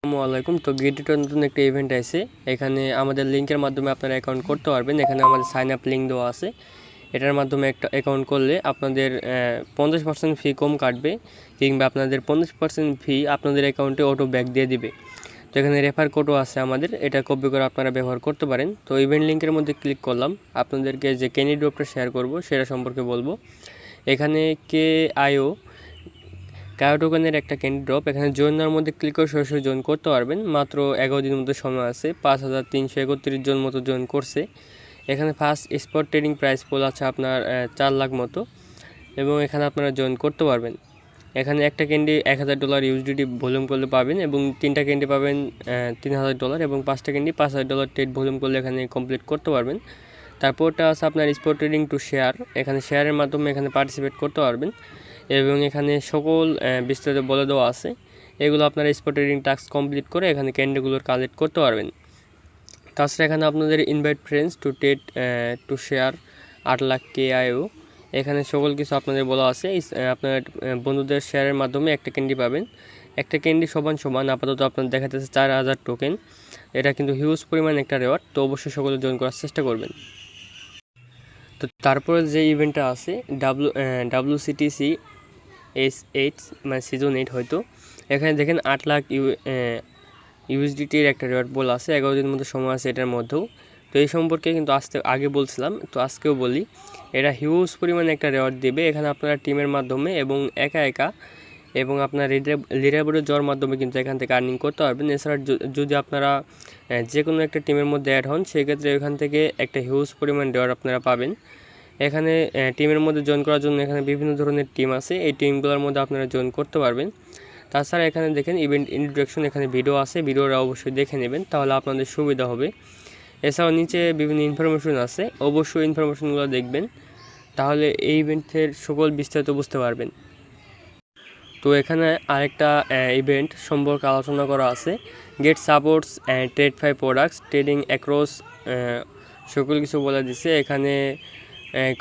আসসালামু আলাইকুম। তো গেটিটোর নতুন একটা ইভেন্ট আছে। এখানে আমাদের লিঙ্কের মাধ্যমে আপনারা অ্যাকাউন্ট করতে পারবেন। এখানে আমাদের সাইন আপ লিঙ্ক দেওয়া আছে। এটার মাধ্যমে একটা অ্যাকাউন্ট করলে আপনাদের 50% ফি কম কাটবে, কিংবা আপনাদের 50% ফি আপনাদের অ্যাকাউন্টে অটো ব্যাক দিয়ে দিবে। তো এখানে রেফার কোডও আছে আমাদের, এটা কপি করে আপনারা ব্যবহার করতে পারেন। তো ইভেন্ট লিঙ্কের মধ্যে ক্লিক করলাম। আপনাদেরকে যে ক্যান্ডি ড্রপটা শেয়ার করব সেটা সম্পর্কে বলবো। এখানে কায়ো টোকেনের একটা ক্যান্ডি ড্রপ। এখানে জয়েন নেওয়ার মধ্যে ক্লিক করে সরাসরি জয়েন করতে পারবেন। মাত্র 11 দিনের মতো সময় আছে। 5331 জন মতো জয়েন করছে। এখানে ফার্স্ট স্পট ট্রেডিং প্রাইস পুল আছে আপনার 4 লাখ মতো, এবং এখানে আপনারা জয়েন করতে পারবেন। এখানে একটা ক্যান্ডি $1000 ইউএসডিটি ভলিউম করলে পাবেন, এবং 3টা ক্যান্ডি পাবেন $3000, এবং 5টা ক্যান্ডি $5000 ট্রেড ভলিউম করলে এখানে কমপ্লিট করতে পারবেন। তারপরটা আছে আপনার স্পট ট্রেডিং টু শেয়ার। এখানে শেয়ারের মাধ্যমে এখানে পার্টিসিপেট করতে পারবেন, এবং এখানে সকল বিস্তারিত বলে দেওয়া আছে। এগুলো আপনারা স্পট ট্রেডিং টাস্ক কমপ্লিট করে এখানে ক্যান্ডিগুলোর কালেক্ট করতে পারবেন। তাছাড়া এখানে আপনাদের invite friends to trade to share 8 lakh KIO। এখানে সকল কিছু আপনাদের বলা আছে। আপনার বন্ধুদের শেয়ারের মাধ্যমে একটা ক্যান্ডি পাবেন। একটা ক্যান্ডি সমান আপাতত আপনার দেখাতেছে 4000 টোকেন। এটা কিন্তু হিউজ পরিমাণ একটা রেওয়ার্ড। তো অবশ্যই সকলে জয়েন করার চেষ্টা করবেন। তো তারপরে যে ইভেন্টটা আছে WCTC S8 মানে সিজন 8 হয়তো। এখানে দেখেন 8 লাখ ইউএসডিটির একটা রেওয়ার্ড বল আছে। 11 দিনের মতো সময় আছে এটার মধ্যেও। তো এই সম্পর্কে কিন্তু আগে বলছিলাম, তো আজকেও বলি। এটা হিউজ পরিমাণে একটা রেওয়ার্ড দেবে। এখানে আপনারা টিমের মাধ্যমে এবং একা এবং আপনার লিডারবোর্ডে যাওয়ার মাধ্যমে কিন্তু এখান থেকে আর্নিং করতে পারবেন। এছাড়া যদি আপনারা যে কোনো একটা টিমের মধ্যে অ্যাড হন, সেক্ষেত্রে এখান থেকে একটা হিউজ পরিমাণ রেওয়ার্ড আপনারা পাবেন। এখানে টিমের মধ্যে জয়েন করার জন্য এখানে বিভিন্ন ধরনের টিম আছে। এই টিমগুলোর মধ্যে আপনারা জয়েন করতে পারবেন। তাছাড়া এখানে দেখেন ইভেন্ট ইন্ট্রোডাকশন, এখানে ভিডিও আছে। ভিডিওটা অবশ্যই দেখে নেবেন, তাহলে আপনাদের সুবিধা হবে। এছাড়াও নিচে বিভিন্ন ইনফরমেশন আছে, অবশ্যই ইনফরমেশনগুলো দেখবেন, তাহলে এই ইভেন্টের সকল বিস্তারিত বুঝতে পারবেন। তো এখানে আরেকটা ইভেন্ট সম্পর্কে আলোচনা করা আছে। Gate supports and trade 5 products trading across, সকল কিছু বলে দিছে। এখানে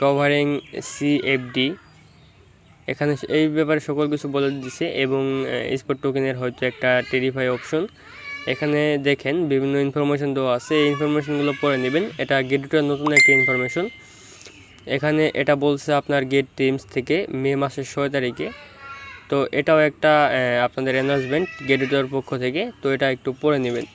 কভারিং CFD, এখানে এই ব্যাপারে সকল কিছু বলে দিছে, এবং স্পট টোকেনের হয়তো একটা টেরিফাই অপশন। এখানে দেখেন বিভিন্ন ইনফরমেশন দেওয়া আছে। এই ইনফরমেশনগুলো পড়ে নেবেন। এটা গেটটার নতুন একটা ইনফরমেশন। এখানে এটা বলছে আপনার গেট টিমস থেকে মে মাসের 6 তারিখে। তো এটাও একটা আপনাদের অ্যানাউন্সমেন্ট গেটটার পক্ষ থেকে। তো এটা একটু পড়ে নেবেন।